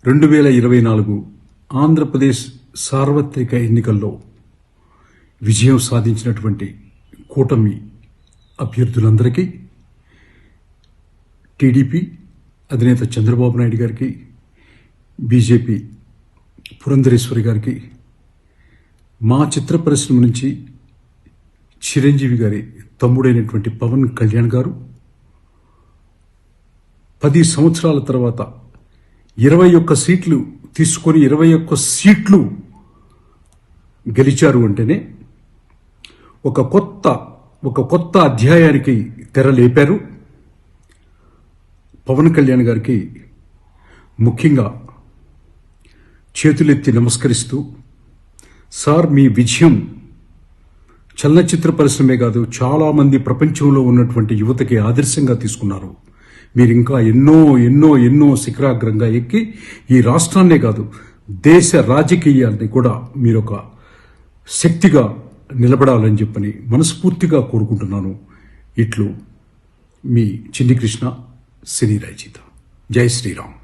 2024 ఆంధ్రప్రదేశ్ సార్వత్రిక ఎన్నికల్లో విజయం సాధించినటువంటి కూటమి అభ్యర్థులందరికీ, టీడీపీ అధినేత చంద్రబాబు నాయుడు గారికి, బీజేపీ పురంధరేశ్వరి గారికి, మా చిత్ర పరిశ్రమ నుంచి చిరంజీవి గారి తమ్ముడైనటువంటి పవన్ కళ్యాణ్ గారు 10 సంవత్సరాల తర్వాత 21 సీట్లు తీసుకొని 21 సీట్లు గెలిచారు అంటేనే ఒక కొత్త అధ్యాయానికి తెర లేపారు. పవన్ కళ్యాణ్ గారికి ముఖ్యంగా చేతులెత్తి నమస్కరిస్తూ, సార్ మీ విజయం చలనచిత్ర పరిశ్రమే కాదు, చాలా మంది ప్రపంచంలో ఉన్నటువంటి యువతకి ఆదర్శంగా తీసుకున్నారు. మీరు ఇంకా ఎన్నో శిఖరాగ్రంగా ఎక్కి ఈ రాష్ట్రాన్నే కాదు దేశ రాజకీయాల్ని కూడా మీరు ఒక శక్తిగా నిలబడాలని చెప్పని మనస్ఫూర్తిగా కోరుకుంటున్నాను. ఇట్లు మీ చిన్ని కృష్ణ, సినీ రచయిత. జై శ్రీరామ్.